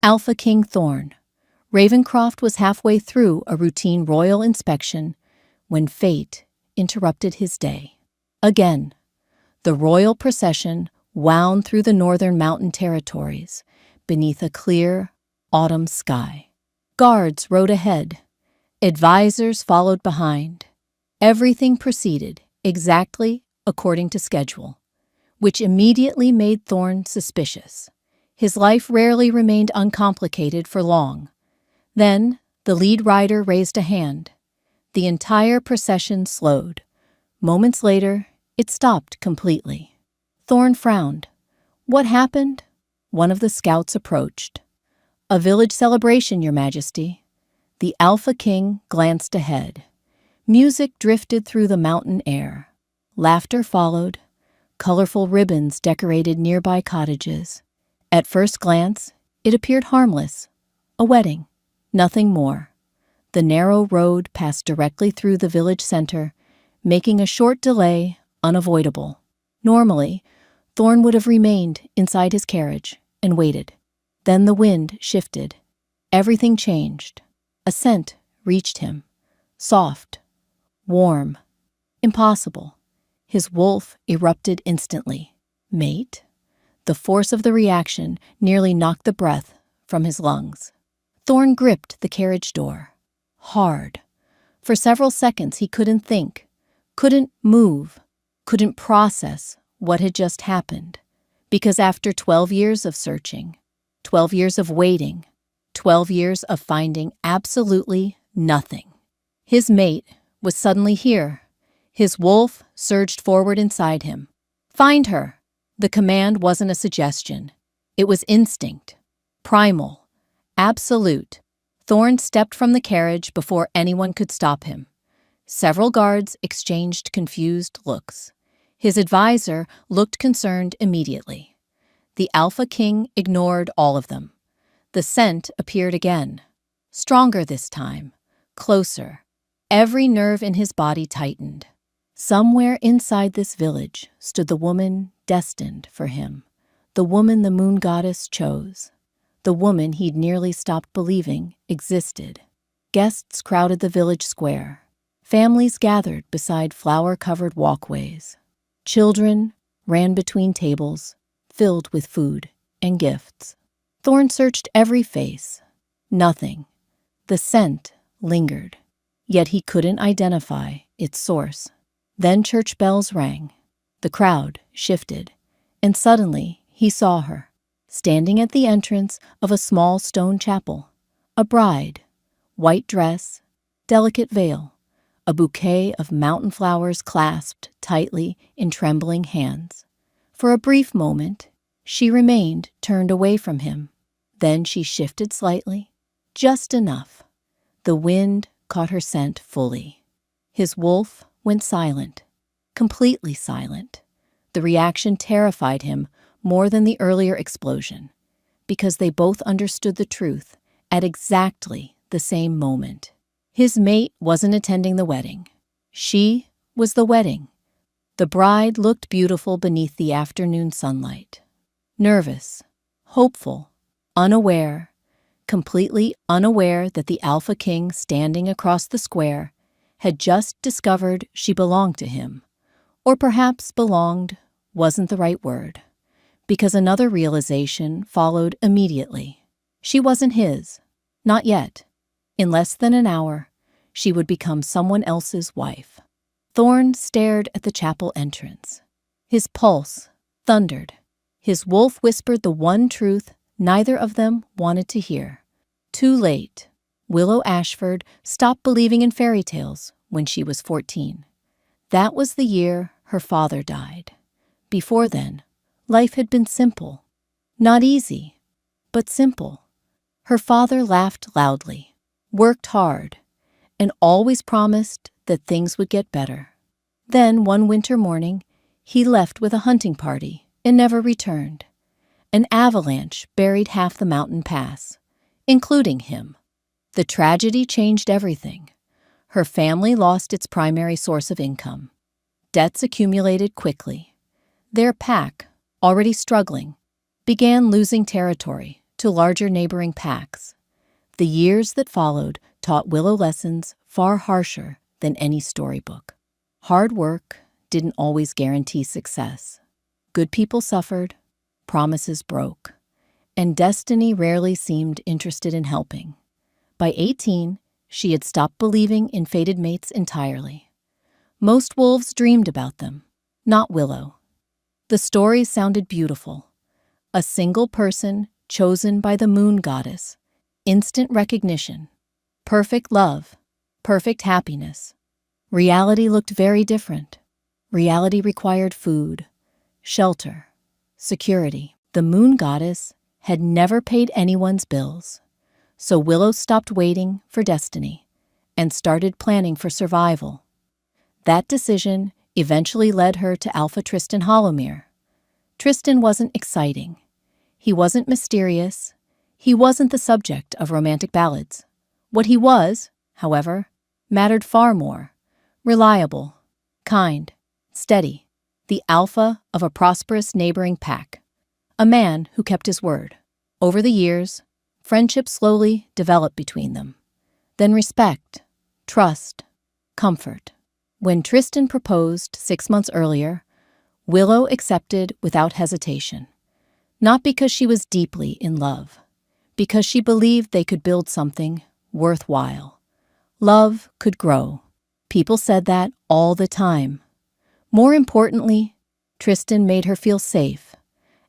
Alpha King Thorn. Ravencroft was halfway through a routine royal inspection when fate interrupted his day. Again, the royal procession wound through the northern mountain territories beneath a clear autumn sky. Guards rode ahead. Advisors followed behind. Everything proceeded exactly according to schedule, which immediately made Thorn suspicious. His life rarely remained uncomplicated for long. Then, the lead rider raised a hand. The entire procession slowed. Moments later, it stopped completely. Thorn frowned. What happened? One of the scouts approached. A village celebration, Your Majesty. The Alpha King glanced ahead. Music drifted through the mountain air. Laughter followed. Colorful ribbons decorated nearby cottages. At first glance, it appeared harmless. A wedding. Nothing more. The narrow road passed directly through the village center, making a short delay unavoidable. Normally, Thorn would have remained inside his carriage and waited. Then the wind shifted. Everything changed. A scent reached him. Soft. Warm. Impossible. His wolf erupted instantly. Mate? The force of the reaction nearly knocked the breath from his lungs. Thorn gripped the carriage door. Hard. For several seconds he couldn't think, couldn't move, couldn't process what had just happened. Because after 12 years of searching, 12 years of waiting, 12 years of finding absolutely nothing, his mate was suddenly here. His wolf surged forward inside him. Find her! The command wasn't a suggestion. It was instinct. Primal. Absolute. Thorn stepped from the carriage before anyone could stop him. Several guards exchanged confused looks. His advisor looked concerned immediately. The Alpha King ignored all of them. The scent appeared again. Stronger this time. Closer. Every nerve in his body tightened. Somewhere inside this village stood the woman destined for him. The woman the moon goddess chose. The woman he'd nearly stopped believing existed. Guests crowded the village square. Families gathered beside flower-covered walkways. Children ran between tables, filled with food and gifts. Thorn searched every face. Nothing. The scent lingered, yet he couldn't identify its source. Then church bells rang. The crowd shifted, and suddenly he saw her, standing at the entrance of a small stone chapel. A bride, white dress, delicate veil, a bouquet of mountain flowers clasped tightly in trembling hands. For a brief moment, she remained turned away from him. Then she shifted slightly, just enough. The wind caught her scent fully. His wolf went silent, completely silent. The reaction terrified him more than the earlier explosion, because they both understood the truth at exactly the same moment. His mate wasn't attending the wedding. She was the wedding. The bride looked beautiful beneath the afternoon sunlight. Nervous, hopeful, unaware, completely unaware that the Alpha King standing across the square had just discovered she belonged to him. Or perhaps belonged wasn't the right word, because another realization followed immediately. She wasn't his. Not yet. In less than an hour, she would become someone else's wife. Thorn stared at the chapel entrance. His pulse thundered. His wolf whispered the one truth neither of them wanted to hear. Too late. Willow Ashford stopped believing in fairy tales when she was 14. That was the year her father died. Before then, life had been simple. Not easy, but simple. Her father laughed loudly, worked hard, and always promised that things would get better. Then, one winter morning, he left with a hunting party and never returned. An avalanche buried half the mountain pass, including him. The tragedy changed everything. Her family lost its primary source of income. Debts accumulated quickly. Their pack, already struggling, began losing territory to larger neighboring packs. The years that followed taught Willow lessons far harsher than any storybook. Hard work didn't always guarantee success. Good people suffered, promises broke, and destiny rarely seemed interested in helping. By 18, she had stopped believing in fated mates entirely. Most wolves dreamed about them, not Willow. The stories sounded beautiful. A single person chosen by the moon goddess, instant recognition, perfect love, perfect happiness. Reality looked very different. Reality required food, shelter, security. The moon goddess had never paid anyone's bills, so Willow stopped waiting for destiny and started planning for survival. That decision eventually led her to Alpha Tristan Hollowmere. Tristan wasn't exciting. He wasn't mysterious. He wasn't the subject of romantic ballads. What he was, however, mattered far more. Reliable, kind, steady, the alpha of a prosperous neighboring pack. A man who kept his word. Over the years, friendship slowly developed between them. Then respect, trust, comfort. When Tristan proposed 6 months earlier, Willow accepted without hesitation. Not because she was deeply in love, because she believed they could build something worthwhile. Love could grow. People said that all the time. More importantly, Tristan made her feel safe.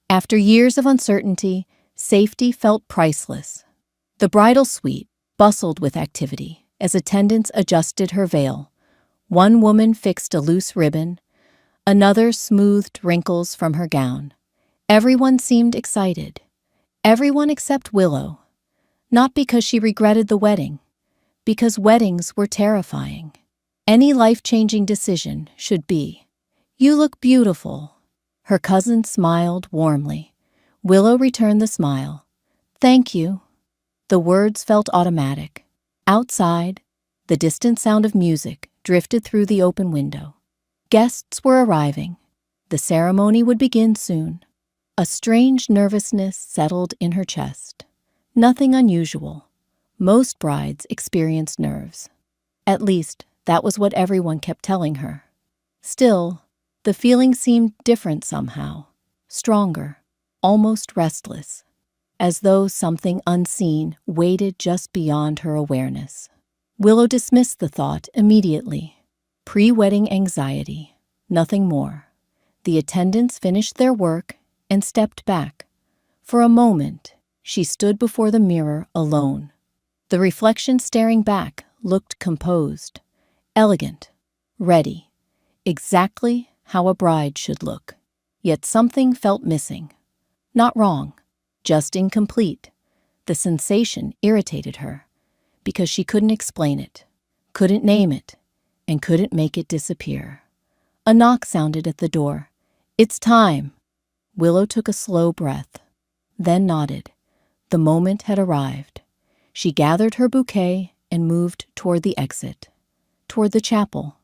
After years of uncertainty, safety felt priceless. The bridal suite bustled with activity as attendants adjusted her veil. One woman fixed a loose ribbon, another smoothed wrinkles from her gown. Everyone seemed excited. Everyone except Willow. Not because she regretted the wedding, because weddings were terrifying. Any life-changing decision should be. "You look beautiful." Her cousin smiled warmly. Willow returned the smile. "Thank you." The words felt automatic. Outside, the distant sound of music drifted through the open window. Guests were arriving. The ceremony would begin soon. A strange nervousness settled in her chest. Nothing unusual. Most brides experience nerves. At least, that was what everyone kept telling her. Still, the feeling seemed different somehow. Stronger, almost restless. As though something unseen waited just beyond her awareness. Willow dismissed the thought immediately. Pre-wedding anxiety, nothing more. The attendants finished their work and stepped back. For a moment, she stood before the mirror alone. The reflection staring back looked composed, elegant, ready, exactly how a bride should look. Yet something felt missing. Not wrong, just incomplete. The sensation irritated her, because she couldn't explain it, couldn't name it, and couldn't make it disappear. A knock sounded at the door. "It's time." Willow took a slow breath, then nodded. The moment had arrived. She gathered her bouquet and moved toward the exit, toward the chapel,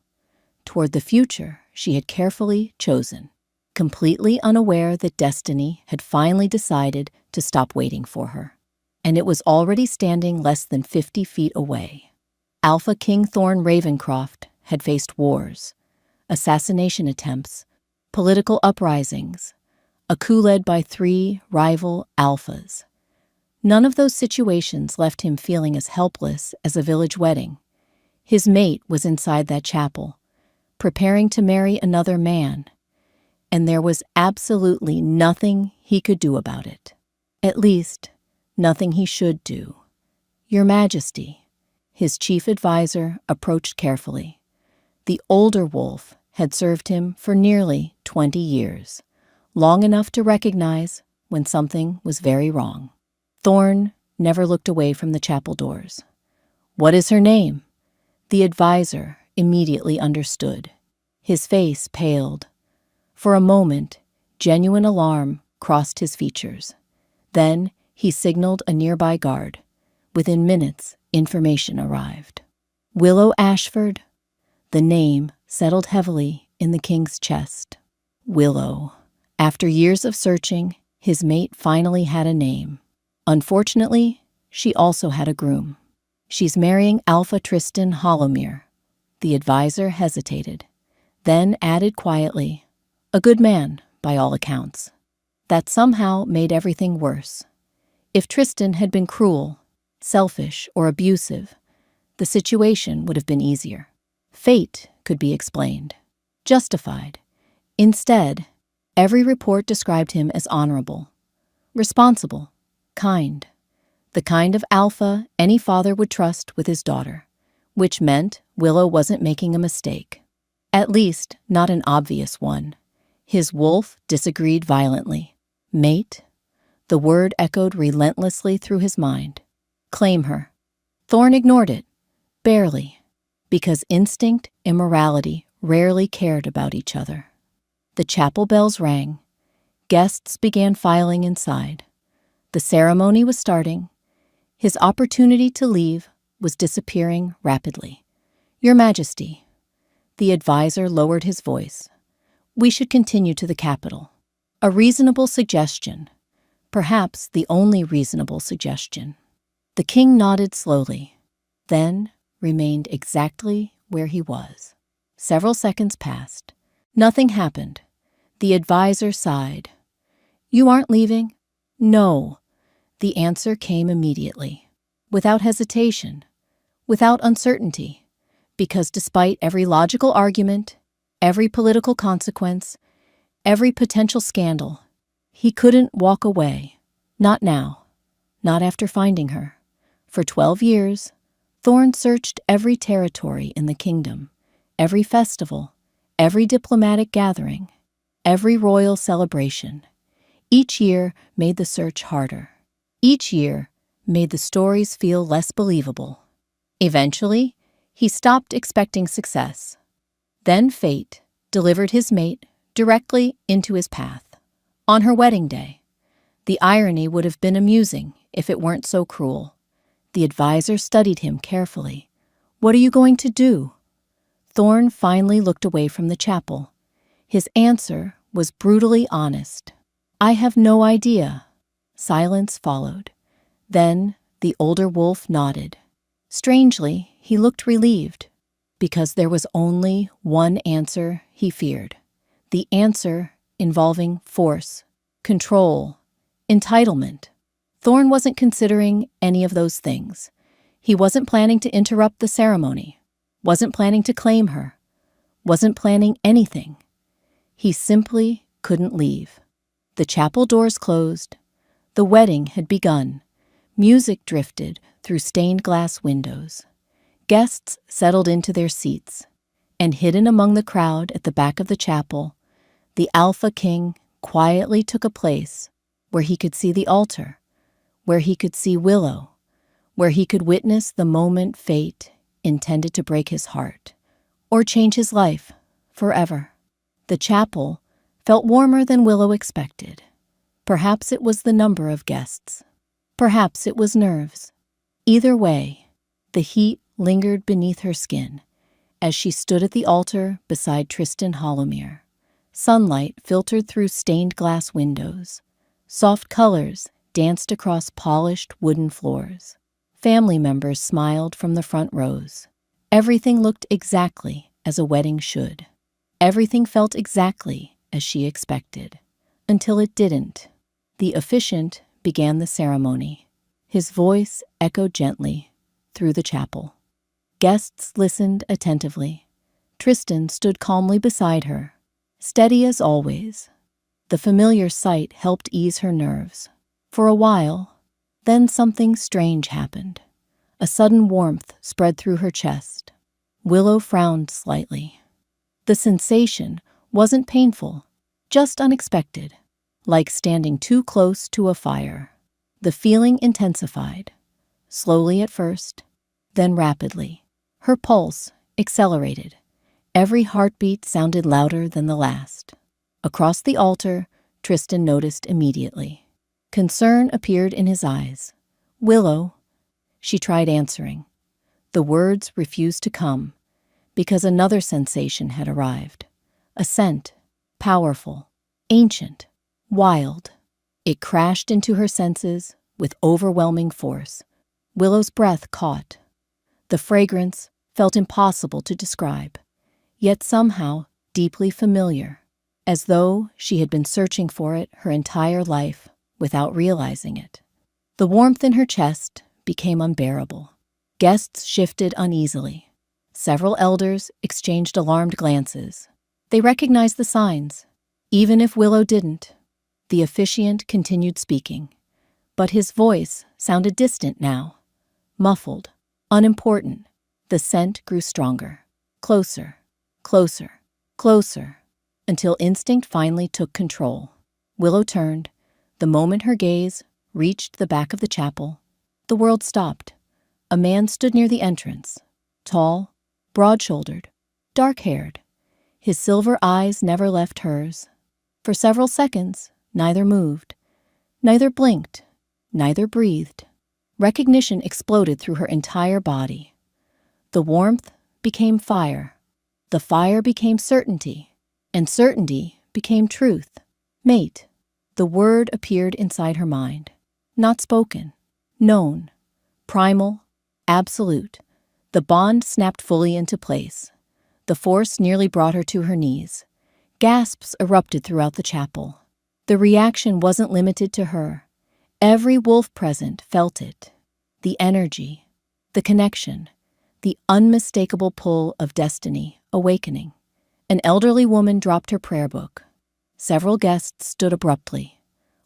toward the future she had carefully chosen, completely unaware that destiny had finally decided to stop waiting for her. And it was already standing less than 50 feet away. Alpha King Thorn Ravencroft had faced wars, assassination attempts, political uprisings, a coup led by 3 rival alphas. None of those situations left him feeling as helpless as a village wedding. His mate was inside that chapel, preparing to marry another man, and there was absolutely nothing he could do about it. At least, nothing he should do. "Your Majesty," his chief advisor approached carefully. The older wolf had served him for nearly 20 years, long enough to recognize when something was very wrong. Thorn never looked away from the chapel doors. "What is her name?" The advisor immediately understood. His face paled. For a moment, genuine alarm crossed his features. Then he signaled a nearby guard. Within minutes, information arrived. Willow Ashford. The name settled heavily in the king's chest. Willow. After years of searching, his mate finally had a name. Unfortunately, she also had a groom. She's marrying Alpha Tristan Hollowmere. The advisor hesitated, then added quietly, a good man, by all accounts. That somehow made everything worse. If Tristan had been cruel, selfish, or abusive, the situation would have been easier. Fate could be explained, justified. Instead, every report described him as honorable, responsible, kind. The kind of alpha any father would trust with his daughter, which meant Willow wasn't making a mistake. At least, not an obvious one. His wolf disagreed violently. Mate? The word echoed relentlessly through his mind. Claim her. Thorn ignored it, barely, because instinct and morality rarely cared about each other. The chapel bells rang. Guests began filing inside. The ceremony was starting. His opportunity to leave was disappearing rapidly. Your Majesty, the advisor lowered his voice. We should continue to the capital. A reasonable suggestion. Perhaps the only reasonable suggestion. The king nodded slowly, then remained exactly where he was. Several seconds passed. Nothing happened. The advisor sighed. You aren't leaving? No. The answer came immediately, without hesitation, without uncertainty, because despite every logical argument, every political consequence, every potential scandal, he couldn't walk away. Not now. Not after finding her. For 12 years, Thorn searched every territory in the kingdom, every festival, every diplomatic gathering, every royal celebration. Each year made the search harder. Each year made the stories feel less believable. Eventually, he stopped expecting success. Then fate delivered his mate directly into his path. On her wedding day. The irony would have been amusing if it weren't so cruel. The advisor studied him carefully. What are you going to do? Thorn finally looked away from the chapel. His answer was brutally honest. I have no idea. Silence followed. Then the older wolf nodded. Strangely, he looked relieved, because there was only one answer he feared. The answer involving force, control, entitlement. Thorn wasn't considering any of those things. He wasn't planning to interrupt the ceremony, wasn't planning to claim her, wasn't planning anything. He simply couldn't leave. The chapel doors closed. The wedding had begun. Music drifted through stained glass windows. Guests settled into their seats, and hidden among the crowd at the back of the chapel, the Alpha King quietly took a place where he could see the altar, where he could see Willow, where he could witness the moment fate intended to break his heart, or change his life forever. The chapel felt warmer than Willow expected. Perhaps it was the number of guests. Perhaps it was nerves. Either way, the heat lingered beneath her skin as she stood at the altar beside Tristan Hollowmere. Sunlight filtered through stained glass windows. Soft colors danced across polished wooden floors. Family members smiled from the front rows. Everything looked exactly as a wedding should. Everything felt exactly as she expected, until it didn't. The officiant began the ceremony. His voice echoed gently through the chapel. Guests listened attentively. Tristan stood calmly beside her, steady as always. The familiar sight helped ease her nerves. For a while, then something strange happened. A sudden warmth spread through her chest. Willow frowned slightly. The sensation wasn't painful, just unexpected, like standing too close to a fire. The feeling intensified, slowly at first, then rapidly. Her pulse accelerated. Every heartbeat sounded louder than the last. Across the altar, Tristan noticed immediately. Concern appeared in his eyes. Willow, she tried answering. The words refused to come, because another sensation had arrived. A scent, powerful, ancient, wild. It crashed into her senses with overwhelming force. Willow's breath caught. The fragrance felt impossible to describe, yet somehow deeply familiar, as though she had been searching for it her entire life without realizing it. The warmth in her chest became unbearable. Guests shifted uneasily. Several elders exchanged alarmed glances. They recognized the signs. Even if Willow didn't, the officiant continued speaking, but his voice sounded distant now, muffled, unimportant. The scent grew stronger, closer, closer, closer, until instinct finally took control. Willow turned. The moment her gaze reached the back of the chapel, the world stopped. A man stood near the entrance, tall, broad-shouldered, dark-haired. His silver eyes never left hers. For several seconds, neither moved, neither blinked, neither breathed. Recognition exploded through her entire body. The warmth became fire. The fire became certainty, and certainty became truth. Mate. The word appeared inside her mind. Not spoken, known, primal, absolute. The bond snapped fully into place. The force nearly brought her to her knees. Gasps erupted throughout the chapel. The reaction wasn't limited to her. Every wolf present felt it. The energy, the connection, the unmistakable pull of destiny awakening. An elderly woman dropped her prayer book. Several guests stood abruptly.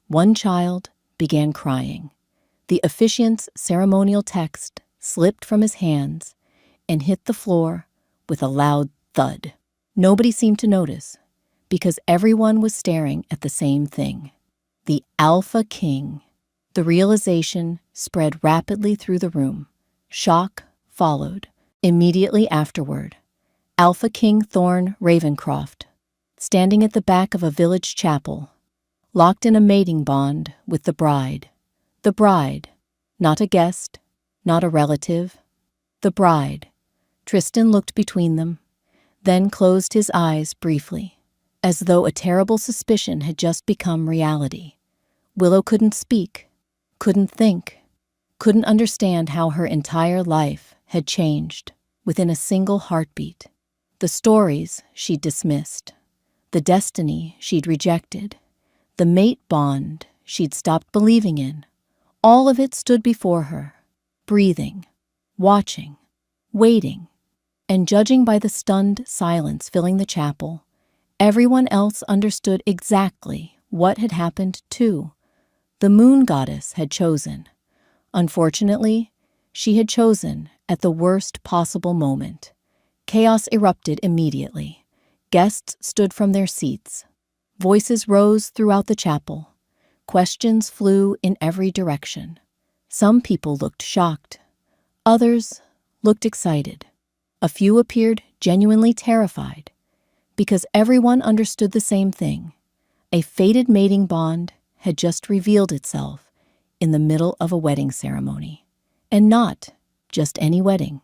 One child began crying. The officiant's ceremonial text slipped from his hands and hit the floor with a loud thud. Nobody seemed to notice, because everyone was staring at the same thing. The Alpha King. The realization spread rapidly through the room. Shock followed. Immediately afterward, Alpha King Thorn Ravencroft, standing at the back of a village chapel, locked in a mating bond with the bride. The bride, not a guest, not a relative. The bride. Tristan looked between them, then closed his eyes briefly, as though a terrible suspicion had just become reality. Willow couldn't speak, couldn't think, couldn't understand how her entire life had changed within a single heartbeat. The stories she'd dismissed, the destiny she'd rejected, the mate bond she'd stopped believing in, all of it stood before her, breathing, watching, waiting, and judging by the stunned silence filling the chapel, everyone else understood exactly what had happened too. The moon goddess had chosen. Unfortunately, she had chosen at the worst possible moment. Chaos erupted immediately. Guests stood from their seats. Voices rose throughout the chapel. Questions flew in every direction. Some people looked shocked. Others looked excited. A few appeared genuinely terrified, because everyone understood the same thing. A fated mating bond had just revealed itself in the middle of a wedding ceremony. And not just any wedding.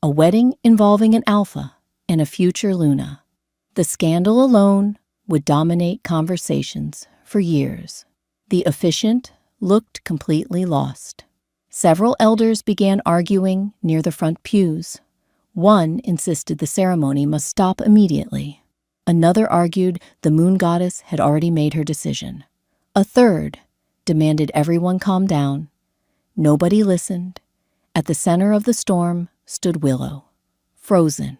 A wedding involving an alpha and a future Luna. The scandal alone would dominate conversations for years. The officiant looked completely lost. Several elders began arguing near the front pews. One insisted the ceremony must stop immediately. Another argued the moon goddess had already made her decision. A third demanded everyone calm down. Nobody listened. At the center of the storm stood Willow, frozen,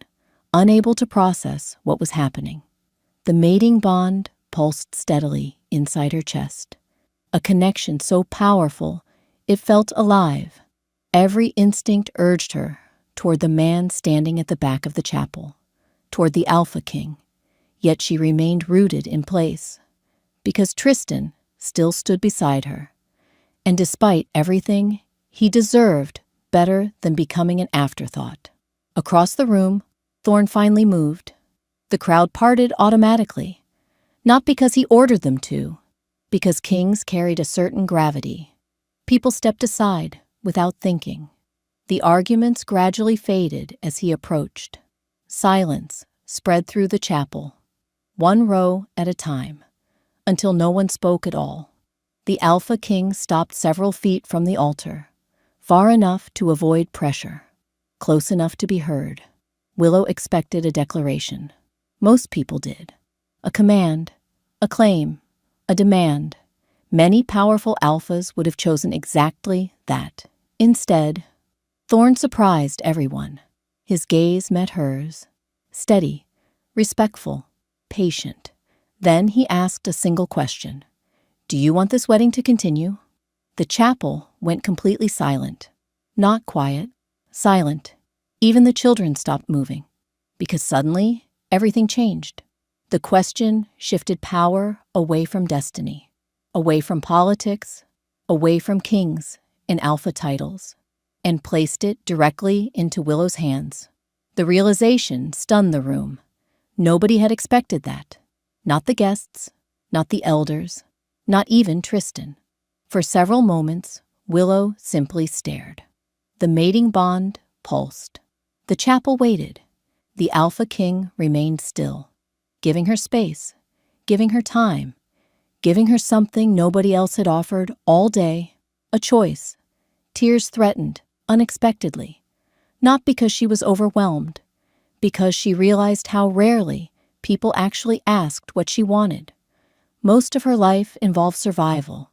unable to process what was happening. The mating bond pulsed steadily inside her chest, a connection so powerful it felt alive. Every instinct urged her toward the man standing at the back of the chapel, toward the Alpha King, yet she remained rooted in place, because Tristan still stood beside her, and despite everything, he deserved better than becoming an afterthought. Across the room, Thorn finally moved. The crowd parted automatically, not because he ordered them to, because kings carried a certain gravity. People stepped aside without thinking. The arguments gradually faded as he approached. Silence spread through the chapel, one row at a time, until no one spoke at all. The Alpha King stopped several feet from the altar, far enough to avoid pressure, close enough to be heard. Willow expected a declaration. Most people did. A command, a claim, a demand. Many powerful alphas would have chosen exactly that. Instead, Thorn surprised everyone. His gaze met hers, steady, respectful, patient. Then he asked a single question. "Do you want this wedding to continue?" The chapel went completely silent. Not quiet, silent. Even the children stopped moving. Because suddenly, everything changed. The question shifted power away from destiny, away from politics, away from kings and alpha titles, and placed it directly into Willow's hands. The realization stunned the room. Nobody had expected that. Not the guests, not the elders, not even Tristan. For several moments, Willow simply stared. The mating bond pulsed. The chapel waited. The Alpha King remained still, giving her space, giving her time, giving her something nobody else had offered all day, a choice. Tears threatened, unexpectedly, not because she was overwhelmed, because she realized how rarely people actually asked what she wanted. Most of her life involved survival,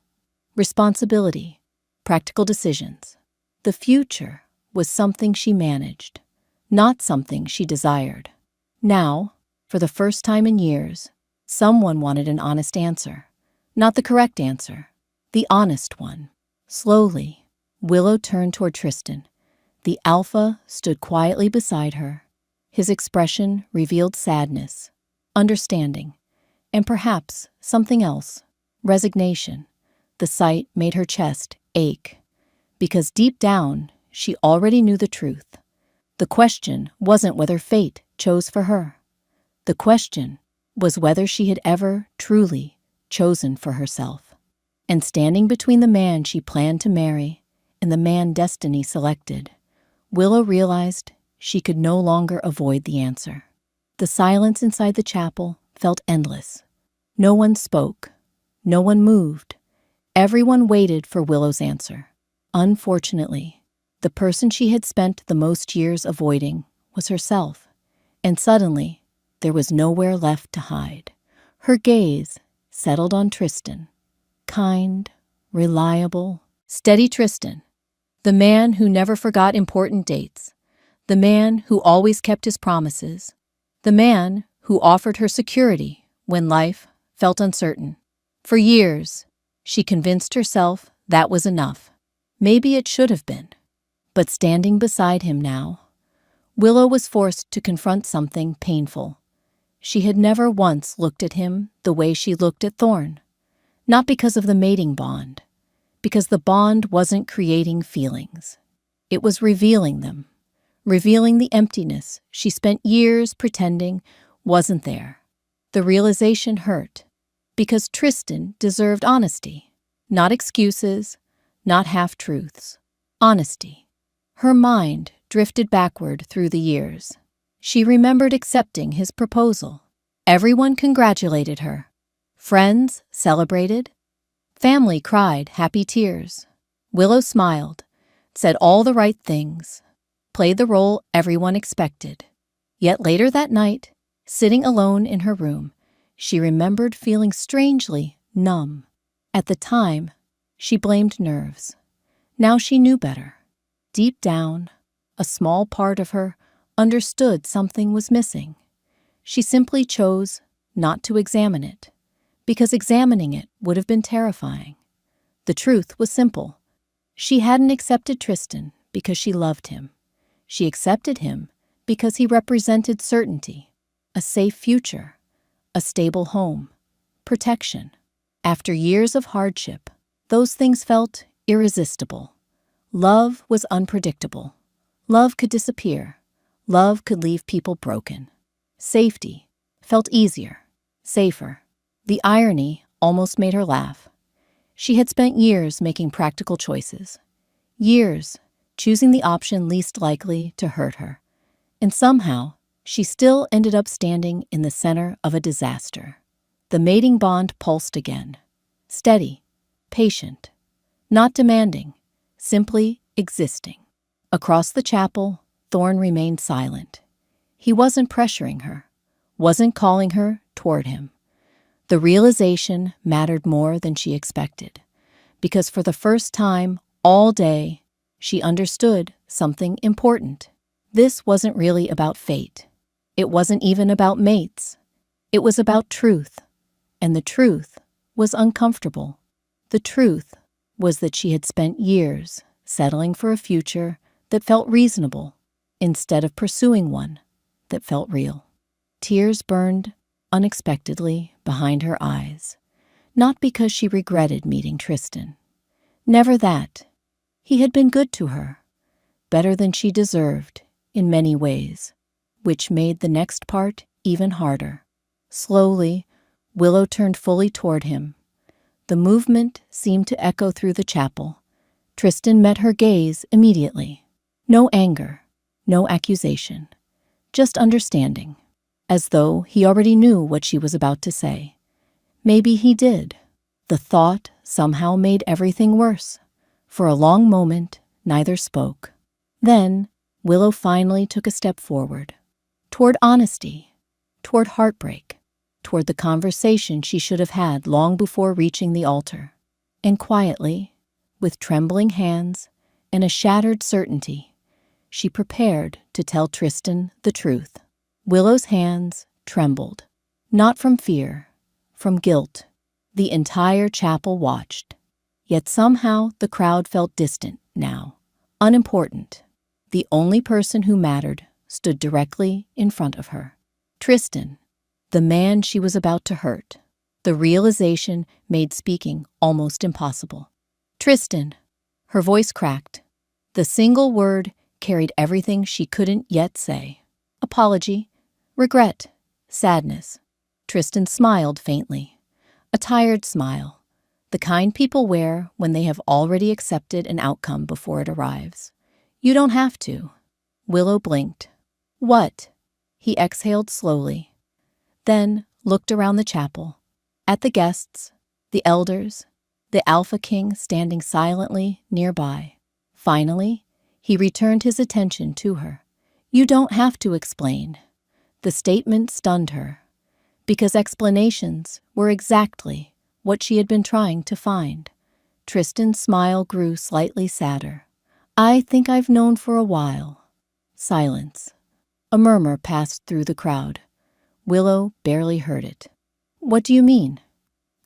responsibility, practical decisions. The future was something she managed, not something she desired. Now, for the first time in years, someone wanted an honest answer. Not the correct answer, the honest one. Slowly, Willow turned toward Tristan. The Alpha stood quietly beside her. His expression revealed sadness, understanding, and perhaps something else, resignation. The sight made her chest ache, because deep down, she already knew the truth. The question wasn't whether fate chose for her. The question was whether she had ever truly chosen for herself. And standing between the man she planned to marry and the man destiny selected, Willow realized she could no longer avoid the answer. The silence inside the chapel felt endless. No one spoke. No one moved. Everyone waited for Willow's answer. Unfortunately, the person she had spent the most years avoiding was herself, and suddenly there was nowhere left to hide. Her gaze settled on Tristan. Kind, reliable, steady Tristan. The man who never forgot important dates. The man who always kept his promises. The man who offered her security when life felt uncertain. For years, she convinced herself that was enough. Maybe it should have been. But standing beside him now, Willow was forced to confront something painful. She had never once looked at him the way she looked at Thorn. Not because of the mating bond, because the bond wasn't creating feelings. It was revealing them, revealing the emptiness she spent years pretending wasn't there. The realization hurt, because Tristan deserved honesty, not excuses, not half-truths. Honesty. Her mind drifted backward through the years. She remembered accepting his proposal. Everyone congratulated her. Friends celebrated. Family cried happy tears. Willow smiled, said all the right things, played the role everyone expected. Yet later that night, sitting alone in her room, she remembered feeling strangely numb. At the time, she blamed nerves. Now she knew better. Deep down, a small part of her understood something was missing. She simply chose not to examine it, because examining it would have been terrifying. The truth was simple. She hadn't accepted Tristan because she loved him. She accepted him because he represented certainty, a safe future, a stable home, protection. After years of hardship, those things felt irresistible. Love was unpredictable. Love could disappear. Love could leave people broken. Safety felt easier, safer. The irony almost made her laugh. She had spent years making practical choices. Years choosing the option least likely to hurt her. And somehow, she still ended up standing in the center of a disaster. The mating bond pulsed again. Steady, patient, not demanding, simply existing. Across the chapel, Thorne remained silent. He wasn't pressuring her, wasn't calling her toward him. The realization mattered more than she expected, because for the first time all day, she understood something important. This wasn't really about fate. It wasn't even about mates. It was about truth, and the truth was uncomfortable. The truth was that she had spent years settling for a future that felt reasonable instead of pursuing one that felt real. Tears burned unexpectedly behind her eyes, not because she regretted meeting Tristan. Never that. He had been good to her, better than she deserved in many ways, which made the next part even harder. Slowly, Willow turned fully toward him. The movement seemed to echo through the chapel. Tristan met her gaze immediately. No anger, no accusation, just understanding, as though he already knew what she was about to say. Maybe he did. The thought somehow made everything worse. For a long moment, neither spoke. Then, Willow finally took a step forward, toward honesty, toward heartbreak, toward the conversation she should have had long before reaching the altar. And quietly, with trembling hands and a shattered certainty, she prepared to tell Tristan the truth. Willow's hands trembled, not from fear, from guilt. The entire chapel watched. Yet somehow the crowd felt distant now, unimportant. The only person who mattered stood directly in front of her. Tristan, the man she was about to hurt. The realization made speaking almost impossible. Tristan, her voice cracked. The single word carried everything she couldn't yet say. Apology, regret, sadness. Tristan smiled faintly, a tired smile, the kind people wear when they have already accepted an outcome before it arrives. You don't have to. Willow blinked. What? He exhaled slowly, then looked around the chapel, at the guests, the elders, the Alpha King standing silently nearby. Finally, he returned his attention to her. You don't have to explain. The statement stunned her, because explanations were exactly what she had been trying to find. Tristan's smile grew slightly sadder. I think I've known for a while. Silence. A murmur passed through the crowd. Willow barely heard it. What do you mean?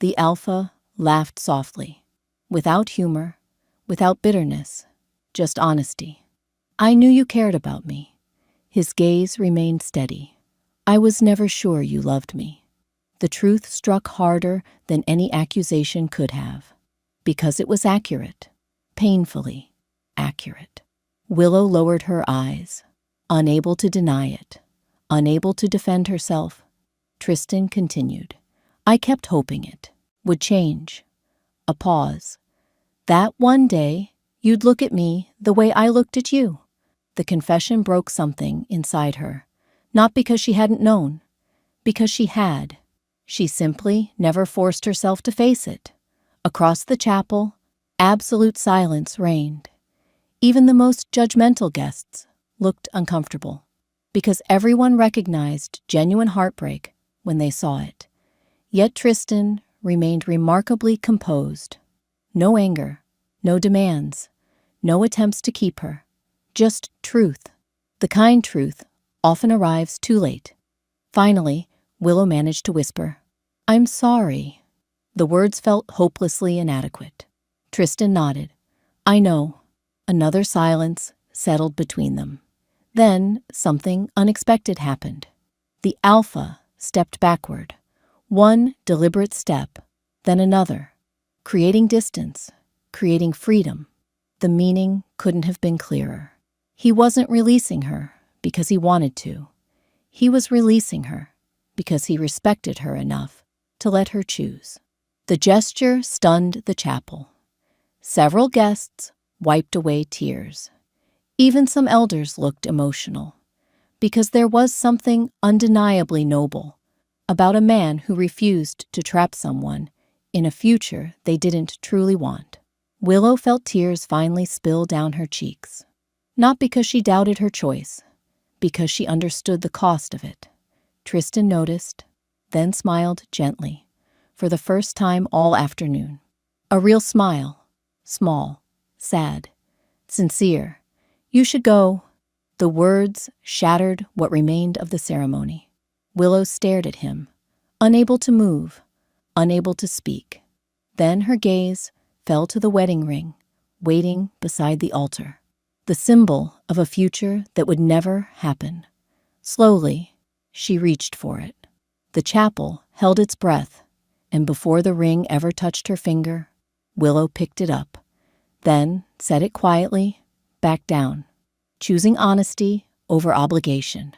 The Alpha laughed softly, without humor, without bitterness, just honesty. I knew you cared about me. His gaze remained steady. I was never sure you loved me. The truth struck harder than any accusation could have, because it was accurate, painfully accurate. Willow lowered her eyes, unable to deny it, unable to defend herself. Tristan continued. I kept hoping it would change. A pause. That one day, you'd look at me the way I looked at you. The confession broke something inside her, not because she hadn't known, because she had. She simply never forced herself to face it. Across the chapel, absolute silence reigned. Even the most judgmental guests looked uncomfortable, because everyone recognized genuine heartbreak when they saw it. Yet Tristan remained remarkably composed. No anger, no demands, no attempts to keep her. Just truth. The kind truth often arrives too late. Finally, Willow managed to whisper, I'm sorry. The words felt hopelessly inadequate. Tristan nodded. I know. Another silence settled between them. Then something unexpected happened. The Alpha stepped backward. One deliberate step, then another, creating distance, creating freedom. The meaning couldn't have been clearer. He wasn't releasing her because he wanted to. He was releasing her because he respected her enough to let her choose. The gesture stunned the chapel. Several guests wiped away tears. Even some elders looked emotional, because there was something undeniably noble about a man who refused to trap someone in a future they didn't truly want. Willow felt tears finally spill down her cheeks. Not because she doubted her choice, because she understood the cost of it. Tristan noticed, then smiled gently, for the first time all afternoon. A real smile, small, sad, sincere. "You should go." The words shattered what remained of the ceremony. Willow stared at him, unable to move, unable to speak. Then her gaze fell to the wedding ring, waiting beside the altar, the symbol of a future that would never happen. Slowly, she reached for it. The chapel held its breath, and before the ring ever touched her finger, Willow picked it up, then set it quietly back down, choosing honesty over obligation,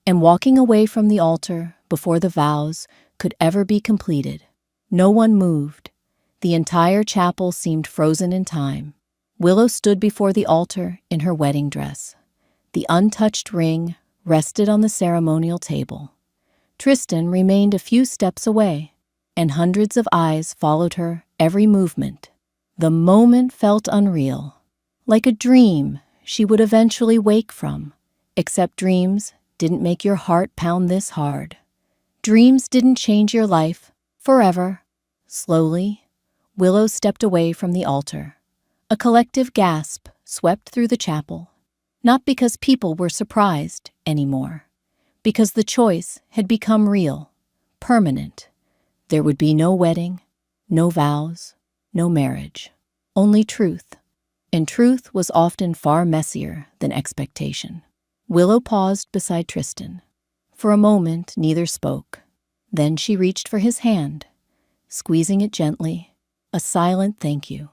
and walking away from the altar before the vows could ever be completed. No one moved. The entire chapel seemed frozen in time. Willow stood before the altar in her wedding dress. The untouched ring rested on the ceremonial table. Tristan remained a few steps away, and hundreds of eyes followed her every movement. The moment felt unreal, like a dream she would eventually wake from. Except dreams didn't make your heart pound this hard. Dreams didn't change your life forever. Slowly, Willow stepped away from the altar. A collective gasp swept through the chapel, not because people were surprised anymore, because the choice had become real, permanent. There would be no wedding, no vows, no marriage, only truth. And truth was often far messier than expectation. Willow paused beside Tristan. For a moment, neither spoke. Then she reached for his hand, squeezing it gently. A silent thank you,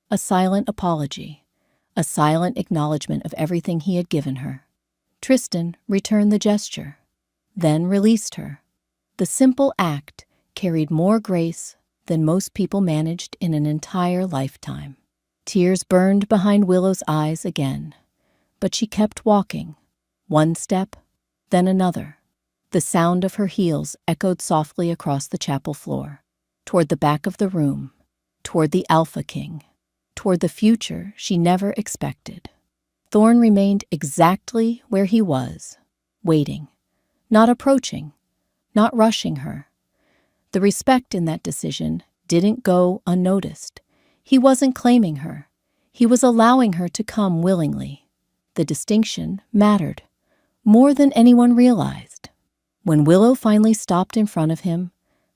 a silent apology, a silent acknowledgement of everything he had given her. Tristan returned the gesture, then released her. The simple act carried more grace than most people managed in an entire lifetime. Tears burned behind Willow's eyes again, but she kept walking, one step, then another. The sound of her heels echoed softly across the chapel floor, toward the back of the room, toward the Alpha King, toward the future she never expected. Thorn remained exactly where he was, waiting, not approaching, not rushing her. The respect in that decision didn't go unnoticed. He wasn't claiming her. He was allowing her to come willingly. The distinction mattered, more than anyone realized. When Willow finally stopped in front of him,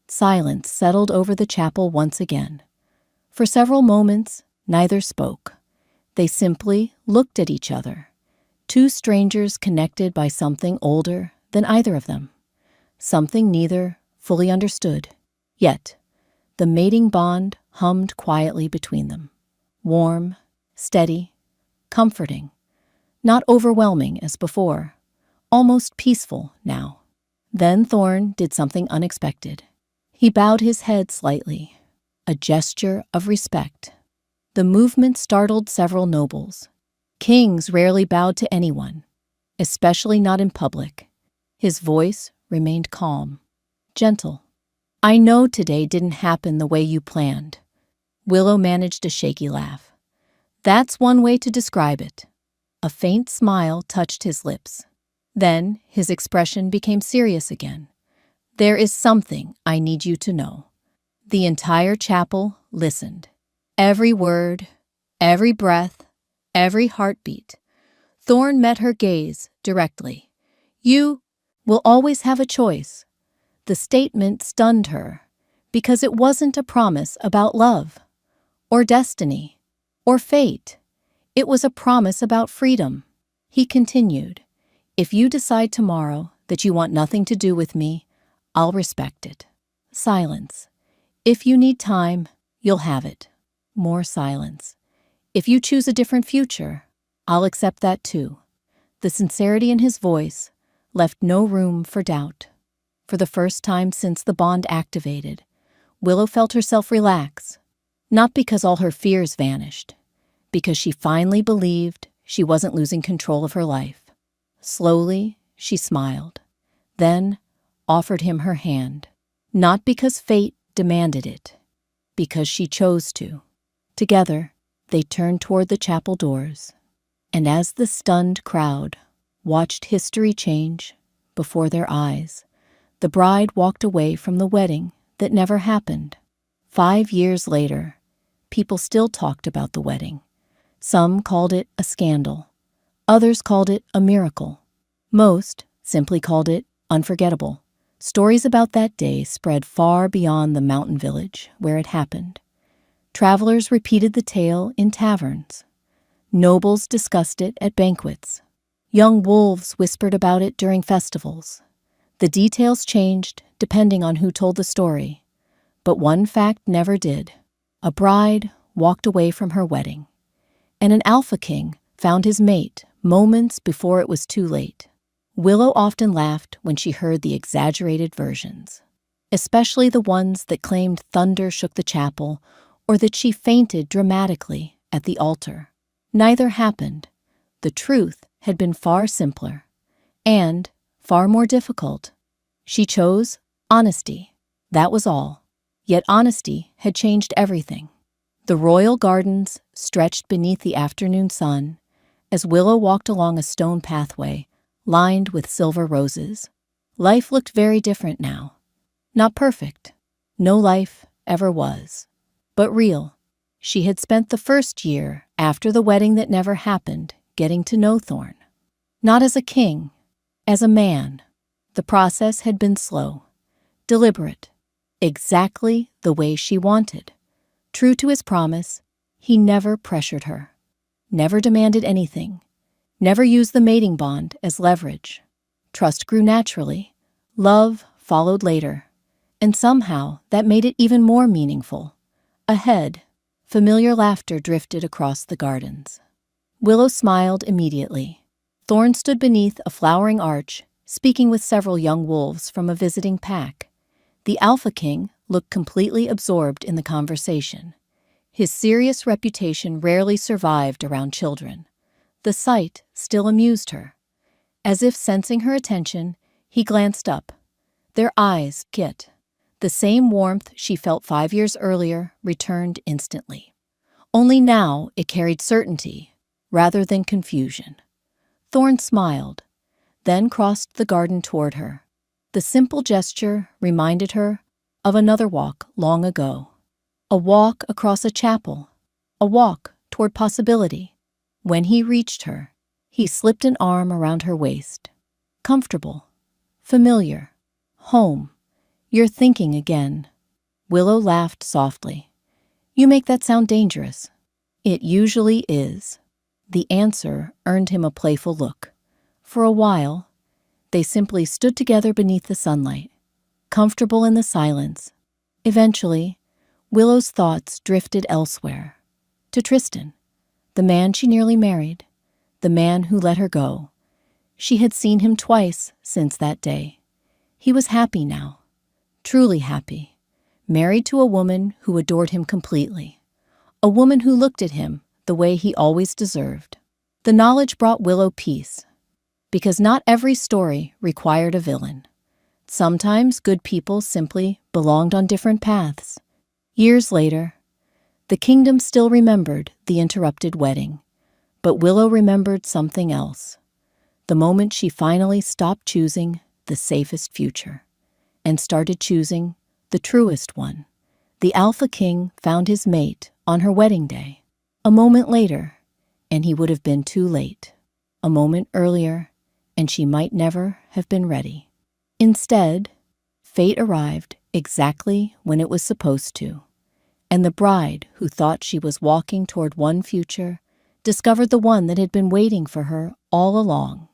silence settled over the chapel once again. For several moments, neither spoke. They simply looked at each other, two strangers connected by something older than either of them, something neither fully understood. Yet, the mating bond hummed quietly between them, warm, steady, comforting, not overwhelming as before, almost peaceful now. Then Thorn did something unexpected. He bowed his head slightly, a gesture of respect. The movement startled several nobles. Kings rarely bowed to anyone, especially not in public. His voice remained calm, gentle. "I know today didn't happen the way you planned." Willow managed a shaky laugh. "That's one way to describe it." A faint smile touched his lips. Then his expression became serious again. "There is something I need you to know." The entire chapel listened. Every word, every breath, every heartbeat. Thorn met her gaze directly. "You will always have a choice." The statement stunned her, because it wasn't a promise about love, or destiny, or fate. It was a promise about freedom. He continued, "If you decide tomorrow that you want nothing to do with me, I'll respect it." Silence. "If you need time, you'll have it." More silence. "If you choose a different future, I'll accept that too." The sincerity in his voice left no room for doubt. For the first time since the bond activated, Willow felt herself relax, not because all her fears vanished, because she finally believed she wasn't losing control of her life. Slowly, she smiled, then offered him her hand, not because fate demanded it, because she chose to. Together, they turned toward the chapel doors, and as the stunned crowd watched history change before their eyes, the bride walked away from the wedding that never happened. 5 years later, people still talked about the wedding. Some called it a scandal. Others called it a miracle. Most simply called it unforgettable. Stories about that day spread far beyond the mountain village where it happened. Travelers repeated the tale in taverns. Nobles discussed it at banquets. Young wolves whispered about it during festivals. The details changed depending on who told the story, but one fact never did. A bride walked away from her wedding, and an alpha king found his mate moments before it was too late. Willow often laughed when she heard the exaggerated versions, especially the ones that claimed thunder shook the chapel or that she fainted dramatically at the altar. Neither happened. The truth had been far simpler and far more difficult. She chose honesty. That was all. Yet honesty had changed everything. The royal gardens stretched beneath the afternoon sun as Willow walked along a stone pathway lined with silver roses. Life looked very different now. Not perfect. No life ever was. But real. She had spent the first year after the wedding that never happened getting to know Thorn. Not as a king, as a man. The process had been slow, deliberate, exactly the way she wanted. True to his promise, he never pressured her, never demanded anything, never used the mating bond as leverage. Trust grew naturally, love followed later, and somehow that made it even more meaningful. Ahead, familiar laughter drifted across the gardens. Willow smiled immediately. Thorn stood beneath a flowering arch, speaking with several young wolves from a visiting pack. The Alpha King looked completely absorbed in the conversation. His serious reputation rarely survived around children. The sight still amused her. As if sensing her attention, he glanced up. Their eyes met. The same warmth she felt 5 years earlier returned instantly. Only now it carried certainty rather than confusion. Thorn smiled, then crossed the garden toward her. The simple gesture reminded her of another walk long ago. A walk across a chapel, a walk toward possibility. When he reached her, he slipped an arm around her waist. Comfortable, familiar, home. You're thinking again. Willow laughed softly. You make that sound dangerous. It usually is. The answer earned him a playful look. For a while, they simply stood together beneath the sunlight, comfortable in the silence. Eventually, Willow's thoughts drifted elsewhere. To Tristan, the man she nearly married, the man who let her go. She had seen him twice since that day. He was happy now, truly happy, married to a woman who adored him completely, a woman who looked at him the way he always deserved. The knowledge brought Willow peace, because not every story required a villain. Sometimes good people simply belonged on different paths. Years later, the kingdom still remembered the interrupted wedding, but Willow remembered something else. The moment she finally stopped choosing the safest future and started choosing the truest one. The Alpha King found his mate on her wedding day. A moment later, and he would have been too late. A moment earlier, and she might never have been ready. Instead, fate arrived exactly when it was supposed to, and the bride who thought she was walking toward one future discovered the one that had been waiting for her all along.